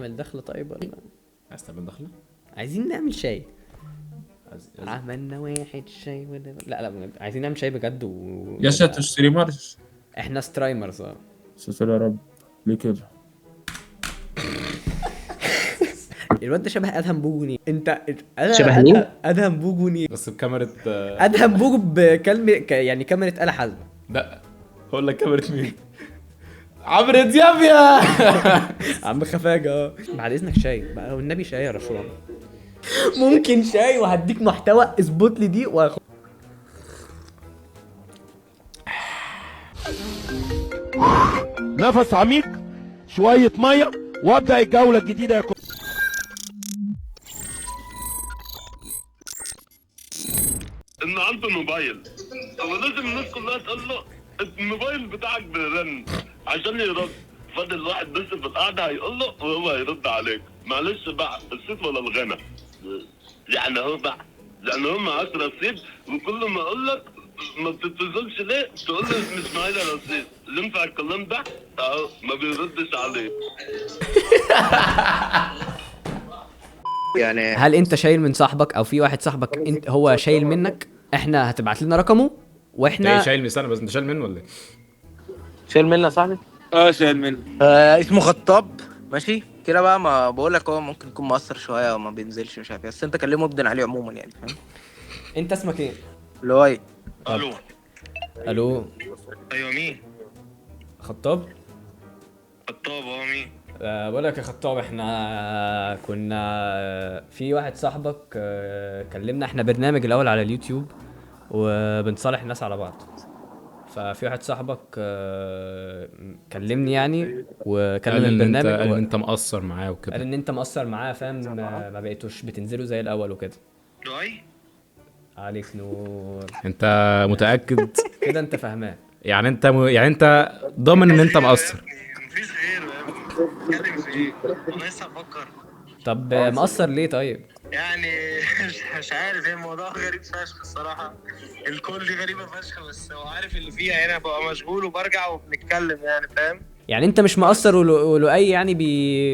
نعمل دخلة طيب ولا عايز تعمل دخله؟ عايزين نعمل شاي. عملنا واحد شاي لا بجد. عايزين نعمل شاي بجد يا شات ستريمرز. احنا سترايمرز. ستر يا رب. ليه كده؟ الواد ده شبه ادهم بوجوني. انت شبه مين؟ ادهم بوجوني، بس بكاميرا ادهم بوجو بكلمه يعني كاميرا آلة حاسبة. لا هقول لك كاميرا مين؟ عمرو دياب يا عم خفاجة. بعد اذنك شاي بقى والنبي، شاي يا رشوان. ممكن شاي وهديك محتوى. اظبط لي دي واخد نفس عميق، شوية مية، وابدأ الجولة الجديدة يا عنده موبايل. هو لازم الناس كلها تقول له الموبايل بتاعك بيرن عشان يرد. فاضل واحد بس في القعده هيقول له وهو هيرد عليك. معلش بقى الصيت ولا الغنى. يعني هو بقى لان هم معاك رصيد، وكل ما اقول لك ما بتتصلش ليه تقول لي مش معايا رصيد. اللي ينفع الكلام ده اهو ما بيردش عليه. يعني هل انت شايل من صاحبك او في واحد صاحبك انت هو شايل منك؟ احنا هتبعت لنا رقمه واحنا شايل من سنه بس. انت شايل منه ولا ايه؟ شايل مني يا صاحبي. شايل منه. اسمه خطاب. ماشي كده بقى، ما بقول لك هو ممكن يكون مقصر شويه وما بينزلش مش عارف، بس انت كلمه ابدن عليه عموما يعني فاهم. انت اسمك ايه؟ اللي هو ايه؟ الو. الو. ايوه مين؟ خطاب. خطاب. هو مين؟ بقول لك يا خطاب، احنا كنا في واحد صاحبك كلمنا. احنا برنامج الاول على اليوتيوب وبنصالح الناس على بعض. ففي واحد صاحبك كلمني يعني وكلم قال ان البرنامج انت قال ان انت مقصر معاه وكده. قال ان انت مقصر معاه فاهم. ما بقيتوش بتنزلوا زي الاول وكده. لؤي. عليك نور. انت متاكد؟ كده انت فاهمان يعني انت ضامن ان انت مقصر؟ مفيش غيره يا ابني. اتكلم في ايه؟ انا لسه بفكر. طب مقصر ليه طيب؟ يعني مش عارف. ايه الموضوع غريب فشخ الصراحه. الكل دي غريبه فشخ، بس هو عارف اللي فيها هنا. ببقى مشغول وبرجع وبنتكلم يعني فاهم. يعني انت مش مقصر ولؤي يعني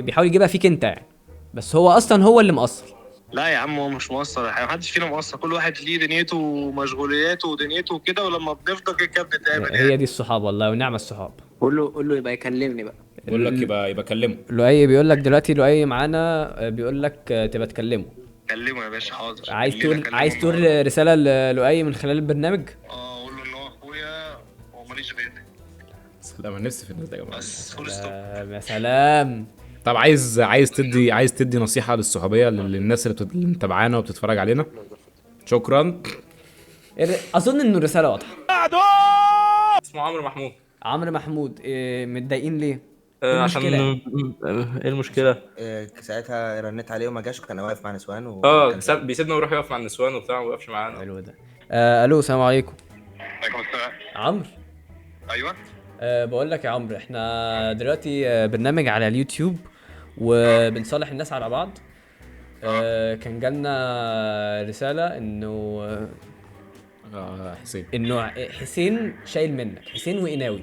بيحاول يجيبها فيك انت يعني، بس هو اصلا هو اللي مقصر. لا يا عم هو مش مقصر. محدش فينا مقصر. كل واحد ليه دنيته ومشغولياته ودنيته وكده، ولما بنفضى كده بنتقابل هي دي الصحاب والله ونعم الصحاب. قول له يبقى يكلمني بقى. بقول لك يبقى كلمه. لؤي بيقول لك دلوقتي، لؤي معانا بيقول لك تبقى تكلمه. كلمه يا باشا. حاضر. عايز تقول رسالة للؤي من خلال البرنامج؟ قول له ان هو اخويا وماليش غيري. سلام. انا نفسي في الناس ده يا جماعه. بس فول ستوب. يا سلام. طب عايز تدي نصيحه للصحوبيه للناس اللي متابعانا وبتتفرج علينا؟ شكرا. اظن انه الرسالة واضحة. اسمه عمرو محمود. عمرو محمود. متضايقين ليه؟ إيه عشان المشكلة؟ ايه المشكله؟ ساعتها رنيت عليه وما جاش، وكان واقف مع نسوان بيسيبنا ويروح يقف مع النسوان وبتاع، ما وقفش معانا. حلو ده. الو السلام عليكم. عليكم السلام. عمرو. ايوه. بقول لك يا عمرو، احنا دلوقتي برنامج على اليوتيوب وبنصالح الناس على بعض. كان جالنا رسالة انه حسين شايل منك. حسين وقناوي.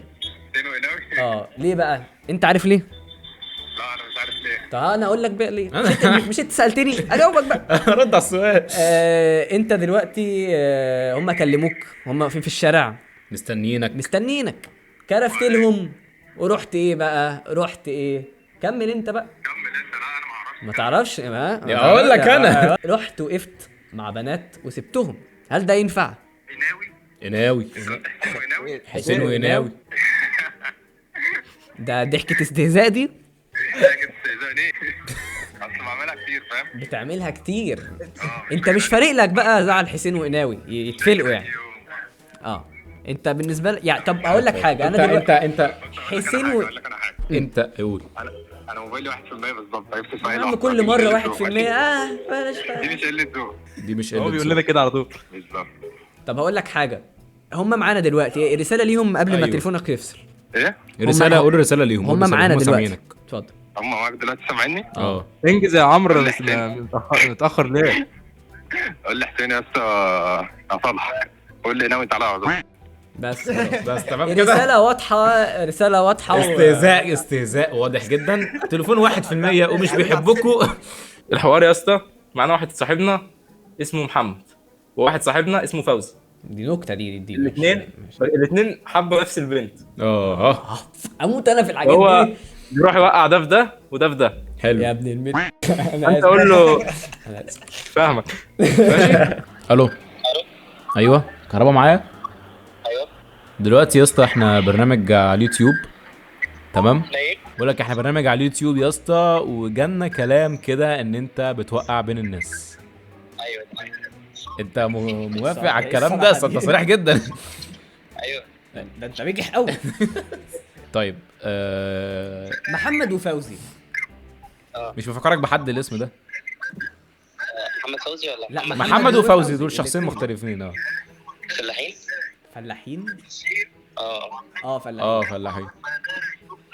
ليه بقى؟ انت عارف ليه؟ لا انا مش عارف ليه. طب انا اقول لك بقى ليه. مش انت سألتني اجاوبك بقى. رد على السؤال. انت دلوقتي هم كلموك، هم واقفين في الشارع مستنيينك. كرفت لهم ورحت ايه بقى؟ كمل انت بقى. لا انا ما تعرفش. اقول لك انا رحت وقفت مع بنات وسبتهم. هل ده ينفع؟ قناوي. حسين وقناوي. ده ضحكة استهزاء دي. اصل بعملها كتير فاهم. بتعملها كتير. انت مش فارق لك بقى زعل حسين وقناوي يتفلقوا يعني. انت بالنسبه لي يعني. طب اقول لك حاجه. انا دلوقتي انت حسين انت قول. انا موبايلي 1% بالظبط. يا عم كل مره 1%. بلاش. دي مش قله ذوق. دي مش هو بيقول لنا كده على طول. بالظبط. طب هقول لك حاجه. هم معانا دلوقتي. رساله ليهم قبل ما تليفونك يفصل. ايه؟ قول رساله ليهم. هم معانا دلوقتي. اتفضل. هم معاك دلوقتي سامعني؟ انجز يا عمرو. متاخر ليه؟ قول لي حسين يا اسطى اصلحك. قول لي ناوي تعالى على طول. بس بس تمام كده. رساله واضحه، رساله واضحه استهزاء واضح جدا. تليفون 1% ومش بيحبكوا. الحوار يا اسطى، معانا واحد صاحبنا اسمه محمد، وواحد صاحبنا اسمه فوزي. دي نكته دي الاثنين حبوا نفس البنت. اموت انا في الحاجات هو دي. بيروح يوقع ده في ده وده في ده. حلو. يا ابن المت انت قول له فاهمك. الو. ايوه كهربا معايا. ايوه دلوقتي يا اسطى احنا برنامج على اليوتيوب، تمام؟ بقول لك احنا برنامج على اليوتيوب يا اسطى، وجالنا كلام كده ان انت بتوقع بين الناس. ايوه انت موافق على الكلام ده؟ انت صريح جدا. ايوه ده انت بيجح قوي. طيب محمد وفوزي. مش بفكرك بحد الاسم ده. محمد فوزي ولا لا محمد وفوزي دول شخصين مختلفين. فلاحين؟ فلاحين. اه فلاحين. فلاحين.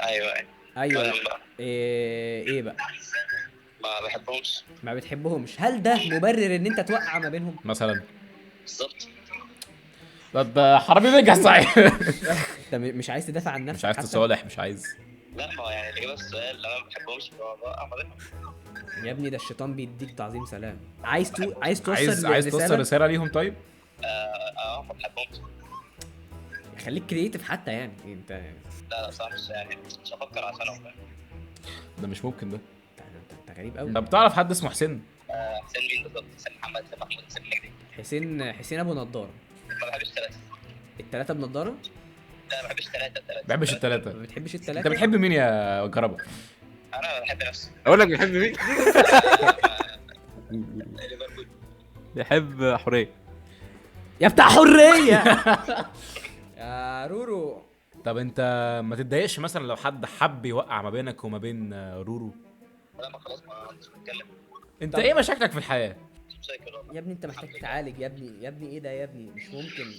ايوه ايوه. ايه بقى؟ ما بحبهمش ما بتحبهمش. هل ده مبرر ان انت توقع ما بينهم مثلا؟ بالظبط. ده حرامي نجح صحيح. انت مش عايز تدافع عن نفسك؟ مش عايز حتى؟ تصالح، مش عايز. لا ما هو يعني الاجابه السؤال اللي انا ما بحبهمش بوقع ما بينهم. يا ابني ده الشيطان بيديك تعظيم سلام. عايز توصل عايز توصل رساله ليهم. طيب ما بحبهمش. خليك كرييتيف حتى يعني انت. لا صح، مش هفكر عشانهم. ده مش ممكن ده. انت غريب قوي. طب تعرف حد اسمه حسين؟ حسين مين بالظبط؟ حسين محمد، حسين محمود، حسين مجدي. حسين ابو نضاره. ما بحبش ثلاثه. الثلاثه بنضاره؟ لا ما بحبش ثلاثه. ما بحبش الثلاثه. ما بتحبش الثلاثه؟ انت بتحب مين يا كهربا؟ انا بحب نفسي. اقول لك بيحب مين؟ ليفربول. بيحب حوريه. يا بتاع حريه. يا رورو. طب انت ما تتضايقش مثلا لو حد حب يوقع ما بينك وما بين رورو؟ لا ما خلاص ما عنديش بتكلم. انت ايه مشاكلك في الحياه؟ مش مشاكل والله. يا ابني انت محتاج تتعالج يا ابني. يا ابني ايه ده يا ابني؟ مش ممكن.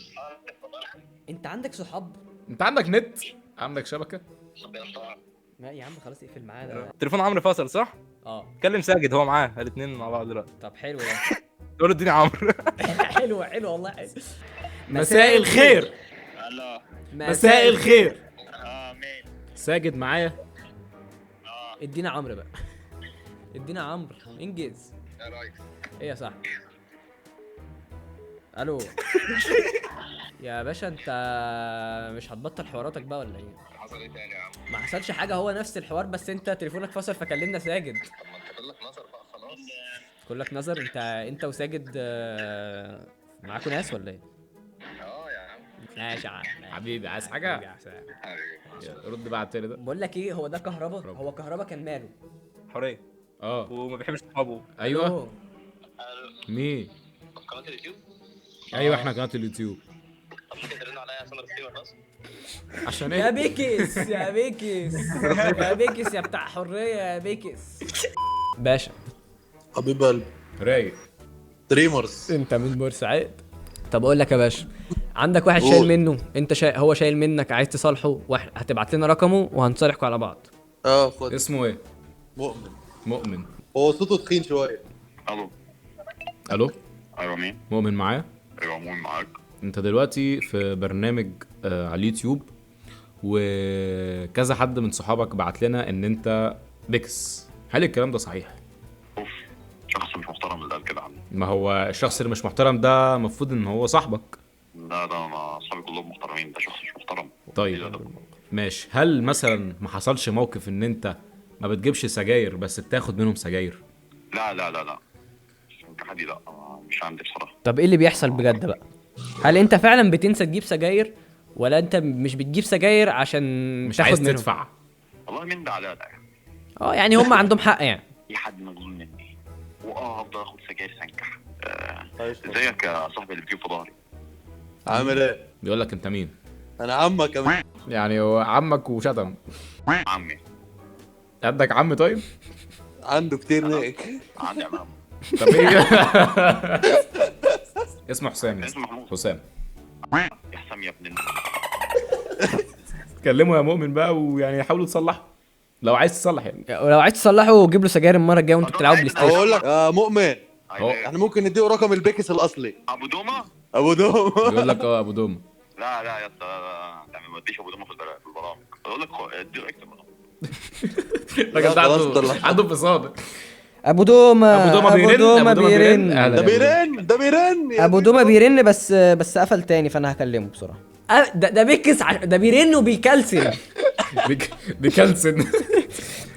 انت عندك صحاب؟ انت عندك نت؟ عندك شبكه؟ لا يا عم خلاص اقفل معاه ده. تليفون عمرو فصل صح؟ كلم ساجد، هو معاه الاثنين مع بعض دلوقتي. طب حلو ده. تقول له اديني عمرو. حلو والله حلو. مساء الخير. الله. مساء الخير. مين؟ ساجد معايا. ادينا عمرو بقى. ادينا عمرو انجز. يا ريس. ايه يا صاحبي؟ الو. يا باشا انت مش هتبطل حواراتك بقى ولا ايه؟ حصل ايه تاني يا عم؟ ما حصلش حاجه، هو نفس الحوار بس انت تليفونك فصل فكلمنا ساجد. طب ما انت كلك نظر بقى خلاص. كلك نظر. انت وساجد معاكوا ناس ولا ايه؟ يا عم. ماشي يا عم. حبيبي عايز حاجه؟ رد بقى على التاني ده. بقول لك ايه، هو ده كهربا؟ هو كهربا كان ماله؟ حوريه وما بيحبش صحابه. ايوه. مين؟ قناه اليوتيوب. ايوه احنا قناه اليوتيوب. طب ممكن ترنوا عليا عشان ارسل بس. عشان يا ايه؟ بيكس يا بيكس يا بيكس يا بتاع حريه يا بيكس. باشا حبيب قلبي رايق. دريمرز. انت من بورسعيد. طب اقول لك يا باشا، عندك واحد شايل منه، انت هو شايل منك، عايز تصالحه، هتبعت لنا رقمه وهنصالحكوا على بعض. خد. اسمه ايه؟ مؤمن. هو صوته تخين شويه. الو. ايوه مين؟ مؤمن معايا؟ ايوه مؤمن معاك. انت دلوقتي في برنامج على اليوتيوب، وكذا حد من صحابك بعت لنا ان انت بيكس. هل الكلام ده صحيح؟ اوف، شخص مش محترم اللي قال كده عني. ما هو الشخص اللي مش محترم ده المفروض ان هو صاحبك. لا ده انا اصحابي كلهم محترمين، ده شخص مش محترم. طيب ماشي. هل مثلا ما حصلش موقف ان انت ما بتجيبش سجاير بس بتاخد منهم سجاير؟ لا كحدي لا، مش عندي بصراحه. طب ايه اللي بيحصل بجد بقى؟ هل انت فعلا بتنسى تجيب سجاير، ولا انت مش بتجيب سجاير عشان مش تاخد عايز منهم؟ تدفع؟ والله مين ده على ده يعني هم عندهم حق يعني. في حد مجنون مني هفضل اخد سجاير سنكح. ازيك يا صاحبي اللي بتجيب في ظهري؟ عامل ايه؟ بيقول لك انت مين؟ انا عمك كمان. يعني هو عمك وشتم؟ عمي. عندك عم؟ طيب عنده كتير نيك. عندي عمام. طب ايه؟ اسمه حسام. اسمه محمود. حسام. يا حسام يا ابن كلمه يا مؤمن بقى، ويعني حاولوا تصلحوا لو عايز تصلح يعني. ولو عايز تصلحه جيب له سجاير المره الجايه وانتوا بتلعبوا بلاي ستيشن. اقول لك يا مؤمن، أيوة. احنا ممكن نديه رقم البيكس الاصلي. ابو دومه. ابو دوم. بيقول لك ابو دوم. لا يا اسطى لا ما تديش ابو دومه في البرامج. بقول لك اديله اكتب. الراجل ده عنده انفصام. ابو دومه ابو دومه بيرن. ده بيرن ابو دومه بيرن بس قفل تاني، فانا هكلمه بسرعه. ده بيكس ده بيرن وبيكلسن. بيكلسن.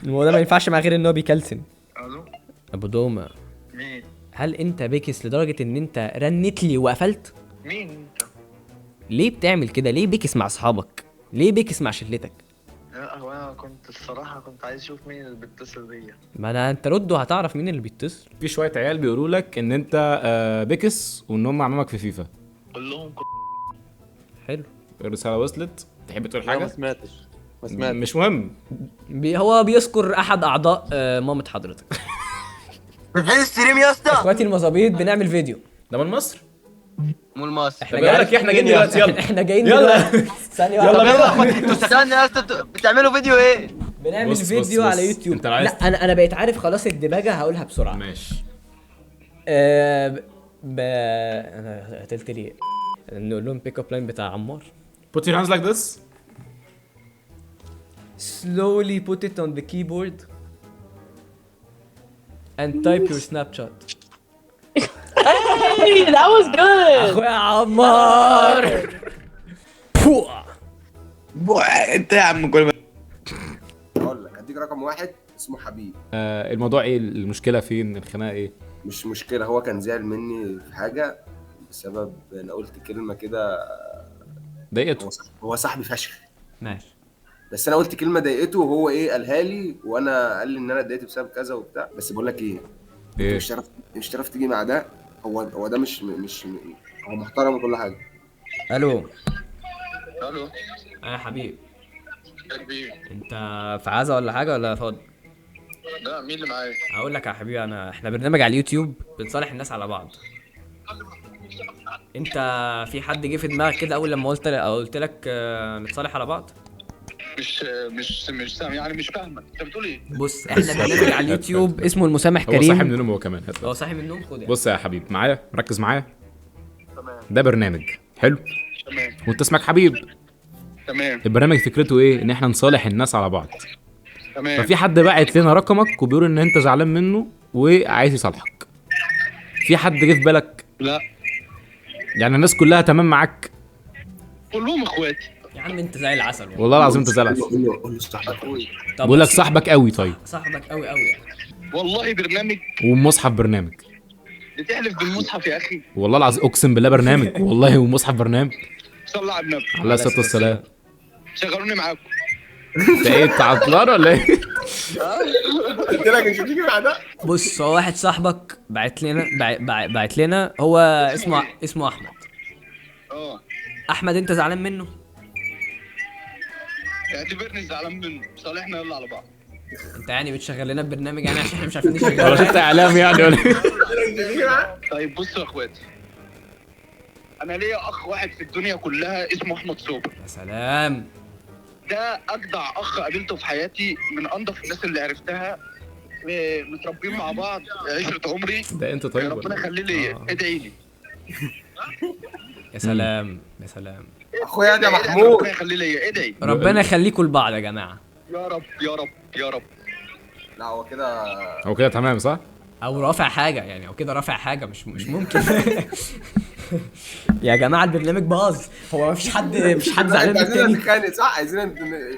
هو ده ما ينفعش مع غير ان هو بيكلسن. الو ابو دومه مين؟ هل انت بيكس لدرجه ان انت رنت لي وقفلت؟ مين انت؟ ليه بتعمل كده؟ ليه بيكس مع اصحابك؟ ليه بيكس مع شلتك؟ لا هو انا كنت الصراحه عايز اشوف مين اللي بيتصل بيا. ما انت رد وهتعرف مين اللي بيتصل. في شويه عيال بيقولوا لك ان انت بيكس وان هم عمامك في فيفا. قول لهم حلو. الرساله وصلت. تحب تقول ما حاجه؟ سمعتش مش مهم. هو بيذكر احد اعضاء مامة حضرتك. فين الستريم يا اسطى؟ اخواتي المظابيط بنعمل فيديو. ده من مصر. مول مصر. طب بقول لك احنا جايين دلوقتي يلا. احنا جايين يلا. دلوقتي. ثانيه يلا واحده. بينا. استنى يا اسطى بتعملوا فيديو ايه؟ بنعمل بص، فيديو بص. على يوتيوب. انت عايز- لا انا بقيت عارف خلاص الدباجه، هقولها بسرعه. ماشي. انا قتلت ليه؟ نقول لهم بيك اب لاين بتاع عمار. Put your hands like this. Slowly put it on the keyboard and type your Snapchat. Hey, that was good. اخويا عمار. انت يا عم كل ما اقول لك اديك رقم واحد اسمه حبيب. الموضوع ايه؟ المشكله فين؟ الخناقه ايه؟ مش مشكله، هو كان زعل مني في حاجه بسبب انا قلت كلمه كده. ضايقته. هو صاحبي فشخ، ماشي. بس انا قلت كلمه ضايقته وهو ايه قالها لي، وانا قال لي ان انا اتضايقت بسبب كذا وبتاع. بس بقول لك ايه، ايه؟ مش تعرف تيجي مع ده. هو ده مش هو محترم وكل حاجه. الو الو يا حبيبي، يا كبير. انت في عزا ولا حاجه ولا فاضي؟ لا مين اللي معايا؟ هقول لك يا حبيبي، احنا برنامج على اليوتيوب بنصالح الناس على بعض. انت في حد جه في دماغك كده اول لما قلت لك نتصالح على بعض؟ مش سامع يعني، مش فاهمك انت بتقول ايه؟ بص احنا برنامج على اليوتيوب اسمه المسامح هو صاحي من كريم. النوم هو كمان. هو صاحي من النوم. خد يعني. بص يا حبيب معايا، ركز معايا. تمام ده برنامج حلو تمام وانت اسمك حبيب. تمام البرنامج فكرته ايه؟ ان احنا نصالح الناس على بعض. تمام. ففي حد باعت لنا رقمك وبيقول ان انت زعلان منه وعايز يصالحك. في حد جه في بالك؟ لا يعني الناس كلها تمام معاك؟ كلهم اخواتي. يا عم انت زي العسل والله العظيم انت زي العسل. قول له صاحبك قوي. بقول لك صاحبك قوي. طيب صاحبك قوي قوي يعني. والله برنامج. ومصحف برنامج. بتحلف بالمصحف يا اخي. والله العظيم اقسم بالله برنامج والله، ومصحف برنامج. صلى على النبي عليه الصلاه والسلام. شغلوني معاكم. انت ايه بتعطلان ولا ايه؟ قلت لك مش هتيجي مع ده. بص هو واحد صاحبك بعت لنا هو اسمه احمد. احمد انت زعلان منه؟ اعتبرني زعلان منه، صالحنا يلا على بعض. انت يعني بتشغل لنا البرنامج يعني عشان احنا مش عارفين نشغل؟ ولا شفت اعلام يعني ولا ايه؟ طيب بصوا يا اخواتي، انا ليا اخ واحد في الدنيا كلها اسمه احمد صوبر. يا سلام. ده اجدع اخ قابلته في حياتي، من انضف الناس اللي عرفتها، متربيين مع بعض عشرة عمري. ده انت طيب ربنا يخليه ليا. ادعي لي. يا سلام يا سلام. اخويا ده محمود. ربنا يخليه ليا. ادعي. ربنا يخليكم لبعض يا جماعه. يا رب يا رب يا رب. لا هو كده تمام صح؟ او رافع حاجه يعني، او كده رافع حاجه مش ممكن. يا جماعه البرنامج باظ. هو مش حد زعلان من عايزين التاني. نتخانق صح؟ عايزين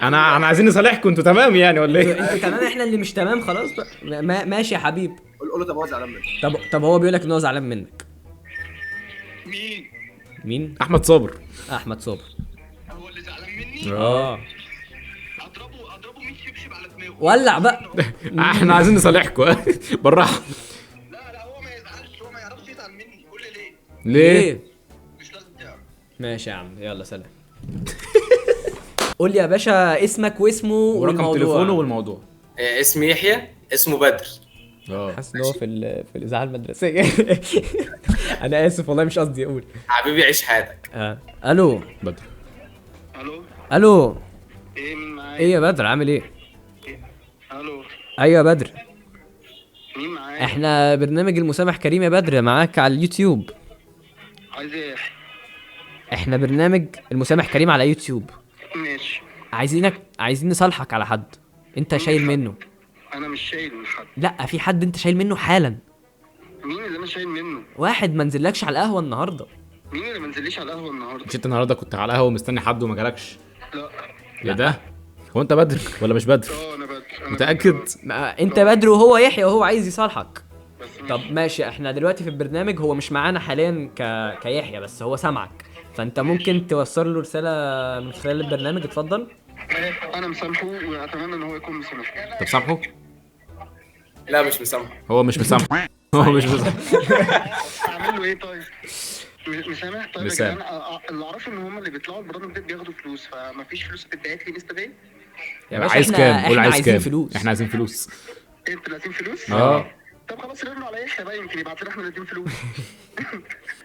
انا عايزين نصالحكم. انتوا تمام يعني ولا ايه؟ انتوا تمام، احنا اللي مش تمام. خلاص بقى ماشي يا حبيب. قول له طب هو زعلان منك. طب هو بيقول لك ان هو زعلان منك. مين؟ احمد صابر. احمد صابر هو اللي زعلان مني. اضربه 100 شبشب على دماغه. ولع بقى. احنا عايزين نصالحكم بالراحه. لا هو ما يزعلش، هو ما يعرفش يزعل مني. قول لي ليه؟ مش لازم تعرف. ماشي يا عم، يلا سلام. قول لي يا باشا اسمك واسمه ورقم تليفونه والموضوع. اسمي يحيى، اسمه بدر. حاسس ان هو في الاذاعه المدرسيه. انا اسف والله مش قصدي اقول. حبيبي عيش حياتك. الو بدر. الو ايه معايا؟ ايه يا بدر عامل ايه؟ الو ايوه يا بدر. مين معايا؟ احنا برنامج المسامح كريم يا بدر، معاك على اليوتيوب. عايز ايه؟ احنا برنامج المسامح كريم على يوتيوب. ماشي. عايزين نصالحك على حد انت شايل منه. انا مش شايل من حد. لا، في حد انت شايل منه حالا. مين اللي انا شايل منه؟ واحد ما نزلكش على القهوه النهارده. مين اللي ما نزليش على القهوه النهارده؟ مش انت النهارده كنت على القهوه ومستني حد وما جالكش؟ لا. يا ده هو انت بدر ولا مش بدر؟ انا بدر. متاكد؟ انت بدر وهو يحيى وهو عايز يصالحك. طب ماشي، احنا دلوقتي في البرنامج، هو مش معانا حاليا كيحيى، بس هو سامعك، فانت ممكن توصل له رساله من خلال البرنامج. اتفضل. انا مسامحه واتمنى ان هو يكون مسامحني. طب سامحه؟ لا مش مسامحه. هو مش مسامحه. هو مش مسامحه. اعمل له ايه طيب؟ مسامح. طيب يا مسامح. جدعان، اللي اعرفه ان هم اللي بيطلعوا البرامج دي بياخدوا فلوس، فمفيش فلوس بتتبعت لي انستا باي. يا باشا عايز احنا- كام؟ قول احنا عايز عايزين كام؟ فلوس. احنا عايزين فلوس. انتوا اللي عايزين فلوس؟ طب خلاص رنوا على يحيى بقى، يمكن يبعت لنا احنا الاثنين فلوس.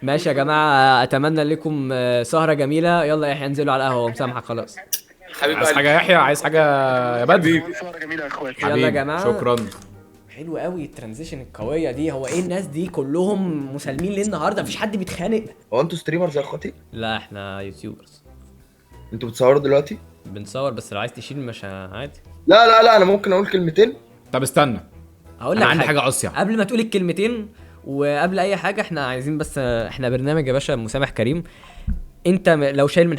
ماشي يا جماعه، اتمنى لكم سهره جميله. يلا يا يحيى انزلوا على القهوه ومسامحك خلاص. حبيب عايز قلبي. حاجه يا يحيى؟ عايز حاجه يا بدر؟ سهره جميله يا اخواتي. يلا يا حبيبي، جماعه. شكرا. حلو قوي الترانزيشن القويه دي. هو ايه الناس دي كلهم مسالمين ليه النهارده؟ مفيش حد بيتخانق. هو انتوا ستريمرز يا اخواتي؟ لا احنا يوتيوبرز. انتوا بتصوروا دلوقتي؟ بنصور، بس لو عايز تشيل مش عادي. لا انا ممكن اقول كلمتين. طب استنى، هقول انا لك عندي حاجه عصية. قبل ما تقول الكلمتين وقبل اي حاجه، احنا عايزين بس، احنا برنامج يا باشا مسامح كريم. انت لو شايل من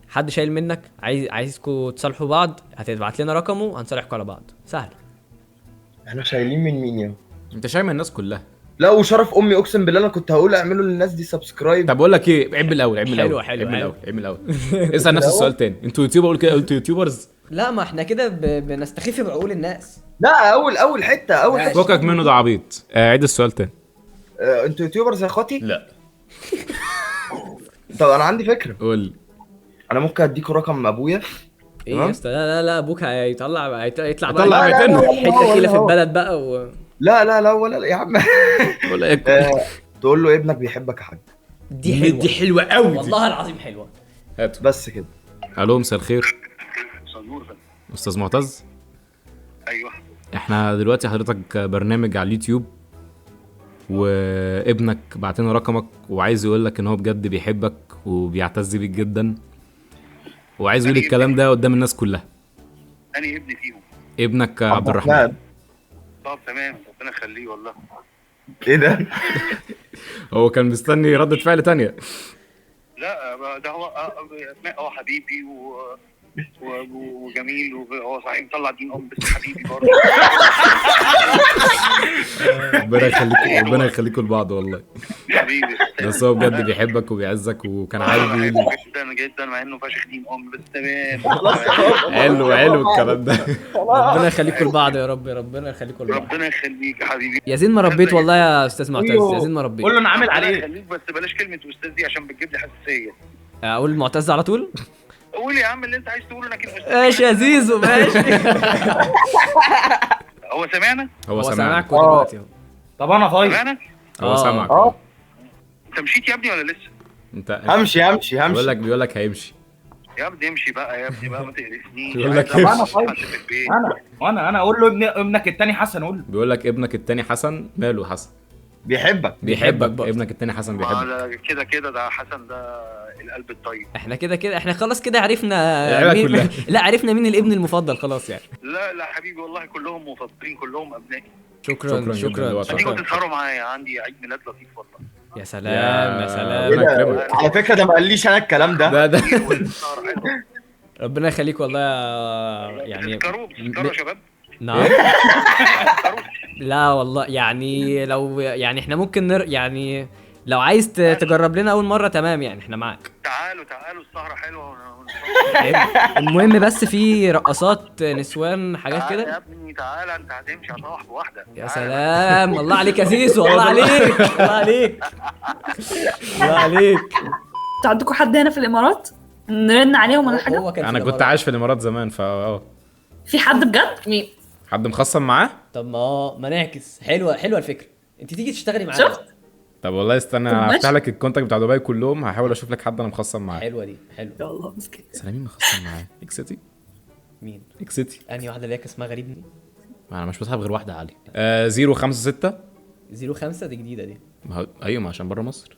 حد شايل منك، عايزكوا تصالحوا بعض، هتبعت لنا رقمه وهنصالحكوا على بعض. سهل. احنا شايلين من مين يا؟ انت شايل من الناس كلها. لا وشرف امي، اقسم بالله انا كنت هقول اعملوا للناس دي سبسكرايب. طب بقول لك ايه، عيب من الاول، عيب من حلو، الاول، حلو، عيب من حلو. الاول، عيب من الاول. اسال نفس السؤال تاني. انتوا يوتيوبر؟ قول كده، قلتوا يوتيوبرز؟ لا، ما احنا كده بنستخف بعقول الناس. لا اول حته فكك منه، ده عبيط. عيد السؤال تاني. انتوا يوتيوبرز يا اخواتي؟ لا. طب انا عندي فكره. قول. انا ممكن اديكوا رقم ابويا. ايه يا اسطى؟ لا ابوك هيطلع هيطلع بقى بيتنا. حته كيله في البلد بقى لا ولا يا عم. ولا ايه؟ تقول له ابنك بيحبك يا حاج. دي حلوه قوي، والله العظيم حلوه. هاتوا بس كده. الو، مساء الخير. صنور. استاذ معتز، ايوه. احنا دلوقتي حضرتك برنامج على اليوتيوب، وابنك بعتنا رقمك وعايز يقول لك ان هو بجد بيحبك وبيعتز بيك جدا، وعايز يقول الكلام ده قدام الناس كلها. انهي ابني فيهم؟ ابنك عبد الرحمن. طب تمام، ربنا يخليه والله. ايه ده؟ هو كان مستني ردة فعل تانية. لا ده هو حبيبي وجميل، وهو صحيح مطلع دين بس حبيبي برضه. ربنا يخليكم لبعض والله. حبيبي. بس هو بجد بيحبك وبيعزك، وكان عايز يقول جدا مع انه فاشخ دين بس تمام. حلو الكلام ده. ربنا يخليكم لبعض يا رب، ربنا يخليكم لبعض. ربنا يخليك يا حبيبي. ياسين ما ربيت والله يا استاذ معتز، ياسين ما ربيت. قول له انا عامل ربنا عليه. يخليك، بس بلاش كلمه استاذ دي عشان بتجيب لي حساسيه. اقول معتز على طول. قول يا عم اللي انت عايز تقوله، لكن ماشي يا زيزو، ماشي. هو سمعنا؟ هو سامعكم دلوقتي اهو. طب انا طيب. سمعنا؟ هو سامعك. انت مشيت يا ابني ولا لسه؟ انت همشي بيقول لك هيمشي. يا ابني امشي بقى، يا ابني بقى ما تقرفنيش. بيقول لك طب انا امشي. طيب. انا اقول له ابنك التاني حسن، اقول له. بيقول لك ابنك التاني حسن. ماله حسن؟ بيحبك بقى. ابنك التاني حسن بيحبك. كده ده حسن، ده القلب الطيب. احنا كده احنا خلاص كده عرفنا العيلة كلها. لا، عرفنا مين الابن المفضل خلاص يعني. لا حبيبي والله كلهم مفضلين، كلهم ابنائي. شكرا. هتيجوا تسهروا معايا، عندي عيد ميلاد لطيف والله. يا سلام يا سلام. ربنا يكرمك. على فكره ده ما قاليش انا الكلام ده. ده ربنا يخليك والله يعني. تذكروا يا شباب. نعم. لا والله يعني، لو يعني احنا ممكن يعني لو عايز تجرب لنا اول مره تمام يعني، احنا معاك. تعالوا السهره حلوه. المهم بس في رقصات نسوان حاجات كده. يا ابني تعالى، انت هتمشي هتروح بواحده. يا سلام، الله عليك يا زيزو، الله عليك، الله عليك، الله عليك. انتوا عندكم حد هنا في الامارات نرن عليهم ولا حاجه؟ انا كنت عايش في الامارات زمان، في حد بجد؟ مين؟ حد مخصم معاه. طب ما نعكس. حلوه الفكره، انت تيجي تشتغلي معانا. شفت؟ طب والله استنى، هفتح لك الكونتاكت بتاع دبي كلهم، هحاول اشوف لك حد انا مخصم معاه. حلوه دي، حلوه. يا الله مسكين. سلامين مخصم معاه. اكسيتي. مين؟ اكسيتي. انهي واحده اللي هي اسمها غريب دي؟ انا مش بسحب غير واحده عالي. 056 05 دي جديده دي. ايوه، ما عشان بره مصر.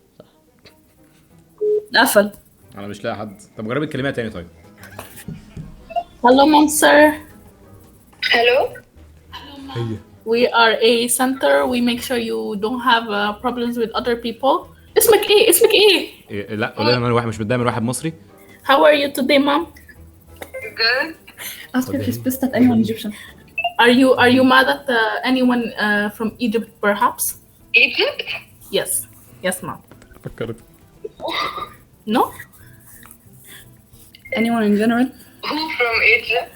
قفل. انا مش لاقي حد. طب جرب الكلمات تاني طيب. Hello, monster. Hello. هي We are a center. We make sure you don't have problems with other people. اسمك ايه؟ اسمك ايه؟ إيه لا قول لنا، انا واحد مش متضايق من واحد مصري. How are you today, mom? Good. Ask her if she's pissed at anyone Egyptian. Are you mad at anyone from Egypt, perhaps? Egypt? Yes. Yes, mom. فكرت. No? Anyone in general? Who from Egypt?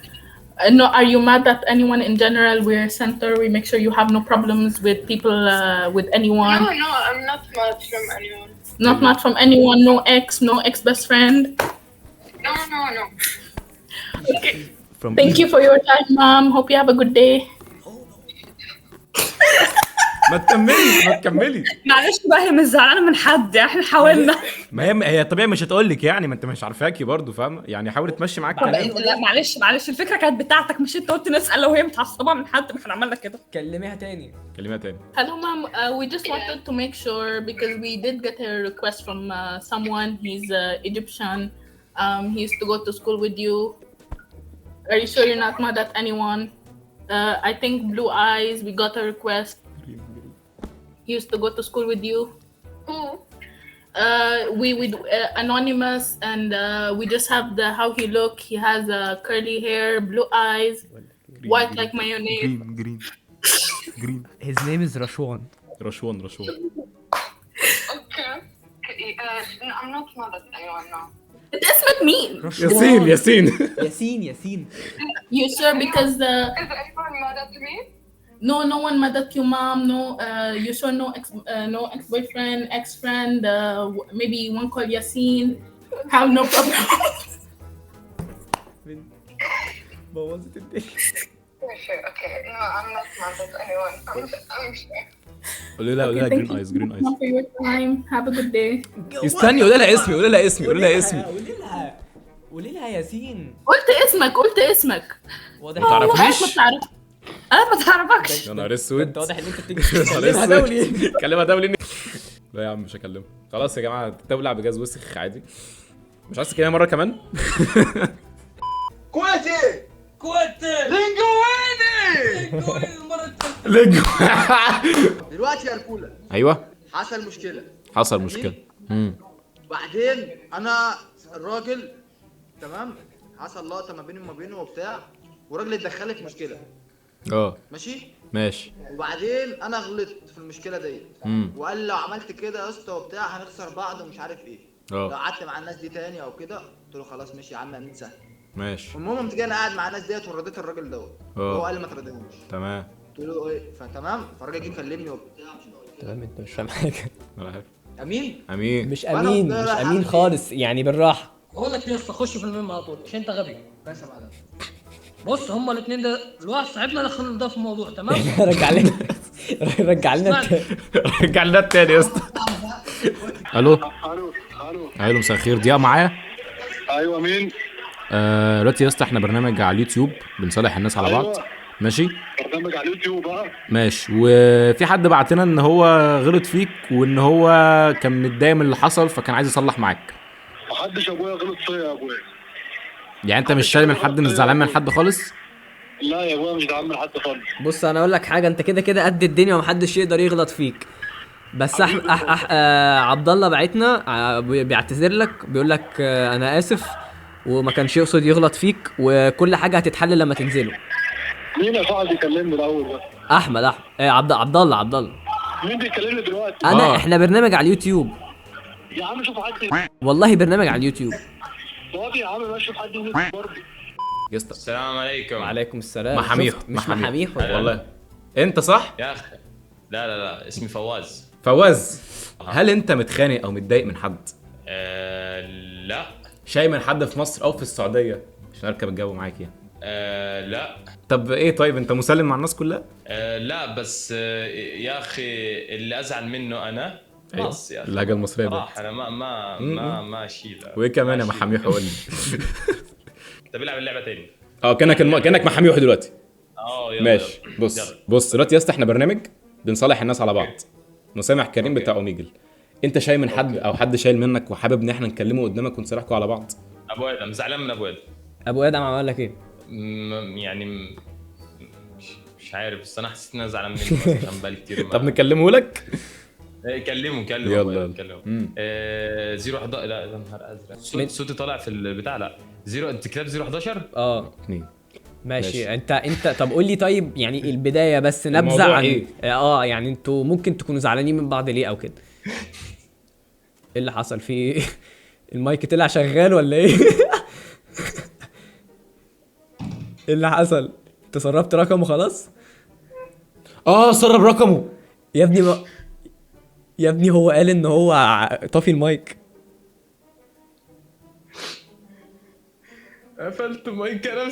No, are you mad at anyone in general? We're a center. We make sure you have no problems with people, with anyone. No, I'm not mad from anyone. Not from anyone. No ex best friend. No. Okay. Thank you for your time, mom. Hope you have a good day. ما تكملي. معلش بقى، هي مش زعلانه من حد، احنا حاولنا. ما هي طبيعي مش هتقول لك يعني، ما انت مش عارفاكي برضه فاهمه يعني، حاول تمشي معاك كلام. لا معلش الفكره كانت بتاعتك، مش انت قلت نسال لو هي متعصبه من حد، ما احنا عملنا كده. كلميها تاني. Hello, mom. We just wanted to make sure because we did get a request from someone. He's Egyptian. He used to go to school with you. Are you sure you're not mad at anyone? I think Blue Eyes. We got a request. He used to go to school with you. Who? We anonymous, and we just have how he look. He has curly hair, blue eyes, white like mayonnaise. Green. His name is Rashwan. Okay. No, I'm not mad at anyone now. اسمك مين؟ ياسين. You sure? Because Is anyone mad at me? no one mad at you, mom. No, you sure no ex-boyfriend, ex-friend, maybe one called Yasin. Have no problem. بوظت الدنيا. Sure. Okay. No, I'm not mad at anyone. I'm sure. قولي لها جرين ايز. Mom, for your time. Have a good day. استني قولي لها اسمي. قولي لها ياسين. قلت اسمك. واضح ما تعرفنيش؟ انا ما تعرفكش. يا نهار اسود. انت واضح ان انت بتيجي تكلمها دولي. كلمها دولي. لا يا عم مش هكلمها. خلاص يا جماعه تولع بجاز وسخ عادي. مش عايز تكلمها مره كمان. كويتي لينجو. دلوقتي يا رجوله ايوه حصل مشكله. بعدين انا الراجل تمام، حصل لقطه ما بيني وما بينه وبتاع، والراجل اتدخل في مشكله. ماشي. وبعدين انا غلطت في المشكله ديت، وقال لو عملت كده يا اسطى وبتاع هنخسر بعض ومش عارف ايه. لو قعدت مع الناس دي تاني او كده، قلت له خلاص ماشي يا عم، امين سهل. المهم قمت جاي انا قاعد مع الناس ديت ورديت الراجل دوت، وهو قال لي ما تردنيش. تمام. قلت له ايه؟ فتمام، فالراجل جه كلمني وبتاع. تمام، انت مش فاهم حاجه. امين مش امين خالص يعني، بالراحه. بقول لك يا اسطى خش في المهم على طول عشان انت غبي. بس يا معلم، بص هما الاثنين ده الواحد صاحبنا دخل ده في الموضوع تمام. رجع لنا التاني يا اسطى. الو مساء الخير، ضياء معايا؟ ايوه مين؟ دلوقتي يا اسطى احنا برنامج على اليوتيوب بنصالح الناس على بعض. ماشي؟ برنامج على اليوتيوب ماشي. وفي حد بعت لنا ان هو غلط فيك وان هو كان متضايق من اللي حصل فكان عايز يصلح معاك. محدش ابويا غلط فيا يا ابويا. يعني انت مش شايل من حد، مش زعلان من حد خالص؟ لا يا ابويا مش زعلان من حد خالص. بص انا اقول لك حاجه، انت كده قد الدنيا ومحدش يقدر يغلط فيك. بس عبد الله بعتنا بيعتذر لك، بيقول لك انا اسف وما كانش يقصد يغلط فيك، وكل حاجه هتتحل لما تنزلوا. مين يا صاحبي بيكلمني الاول ده؟ احمد عبد الله. مين بيكلمني دلوقتي؟ احنا برنامج على اليوتيوب يا عم. شوف حد والله برنامج على اليوتيوب. طب يا عم ماشي، حد ينزل برضه. السلام عليكم. وعليكم السلام. مش محاميح والله. انت صح يا اخي؟ لا اسمي فواز. هل انت متخانق او متضايق من حد؟ لا. شايل من حد في مصر او في السعوديه عشان اركب الجو معاك يعني؟ لا. طب ايه، طيب انت مسلم مع الناس كلها؟ لا بس يا اخي اللي ازعل منه انا خلاص يا اخي. اللهجه المصريه صراحه انا ما اشيلها. وايه كمان يا محاميح؟ قول لي. انت بيلعب اللعبه تاني؟ كانك محاميح دلوقتي. يلا ماشي. بص دلوقتي يا اسطى احنا برنامج بنصالح الناس على بعض. مسامح كريم بتاع اوميجل. انت شايل من حد او حد شايل منك وحابب ان احنا نكلمه قدامك ونصالحكوا على بعض؟ ابو ادم زعلان من ابو ادم. ابو ادم عمل لك ايه؟ يعني مش عارف، بس انا حسيت ان انا زعلان منه عشان بقالي كتير. طب نكلمه لك؟ كلمه يلا. 011. لا يا نهار ازرق، صوتي طالع في البتاع. لا انت كتاب 011 2 ماشي. انت طب قول لي طيب، يعني البدايه بس نبذه الموضوع عن إيه؟ يعني انتوا ممكن تكونوا زعلانين من بعض ليه او كده؟ ايه اللي حصل فيه؟ المايك طلع شغال ولا ايه؟ ايه اللي حصل؟ انت سربت رقمه خلاص؟ سرب رقمه يا ابني يا ابني هو قال ان هو طافي المايك. قفلت مايك انا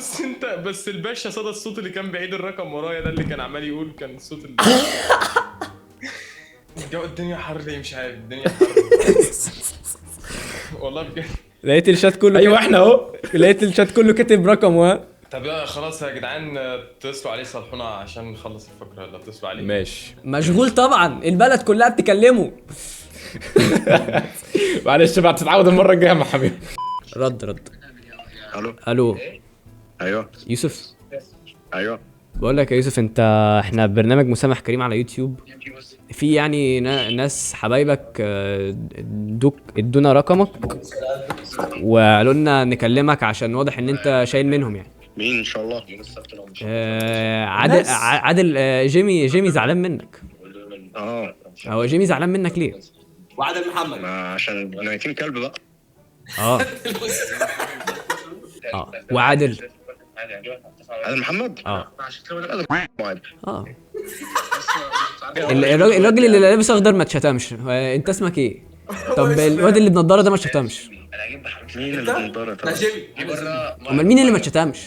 بس الباشا صدى الصوت اللي كان بعيد الرقم ورايا ده اللي كان عمال يقول، كان الصوت جو الدنيا حر ليه مش عارف، الدنيا حر والله بجد. لقيت الشات كله ايوه احنا اهو، لقيت الشات كله كاتب رقمه. طب خلاص يا جدعان اتصلوا عليه صالحونا عشان نخلص الفقره. يلا اتصلوا عليه. ماشي. مشغول طبعا، البلد كلها بتكلمه. معلش بقى تتعود المره الجايه يا حبيبي. رد. الو. الو ايوه يوسف. ايوه بقول لك يا يوسف، احنا برنامج مسامح كريم على يوتيوب، في يعني ناس حبايبك ادونا رقمك وقالوا لنا نكلمك عشان واضح ان انت شايل منهم يعني. مين ان شاء الله؟ عادل جيمي زعلان منك. هو جيمي زعلان منك ليه؟ وعادل محمد عشان نايتين كلب بقى. وعادل محمد. الراجل اللي لابس اخضر ما اتشتمش. انت اسمك ايه؟ طب الواد اللي بنضاره ده ما اتشتمش. مين اللي بنضاره؟ امال مين اللي ما اتشتمش؟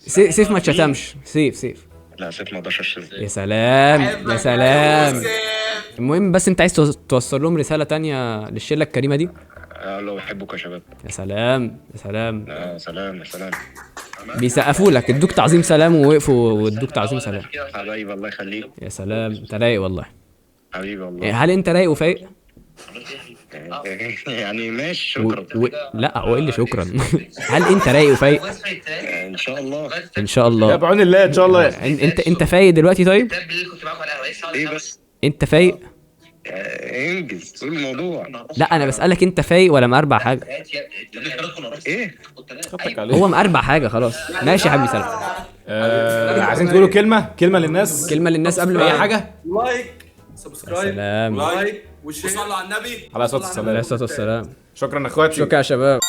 سيف ما اتشتمش. سيف لا سيف ما اقدرش اشتم. يا سلام. المهم بس انت عايز توصل لهم رساله تانية للشله الكريمه دي؟ لو بحبكم يا شباب. يا سلام. سلام. بيسقفوا لك، ادوك تعظيم سلام ووقفوا وادوك تعظيم سلام. حبايبي الله يخليك. يا سلام، انت رايق والله. حبيبي والله. هل انت رايق وفايق؟ يعني ماشي شكرا. لا هو ايه اللي شكرا؟ هل انت رايق وفايق؟ ان شاء الله يا بعون الله ان شاء الله. انت فايق دلوقتي طيب؟ ايه بس؟ انت فايق؟ انجز قول الموضوع. لا انا بسألك انت فايق ولا مقربع حاجه؟ ايه؟ هو مقربع حاجه خلاص. ماشي يا حبيبي سلام. عايزين تقولوا كلمه للناس قبل ما اي حاجه؟ لايك سبسكرايب سلام. لايك وشير. وصلوا على النبي عليه الصلاه والسلام. شكرا شكرا اخواتي. شكرا يا شباب.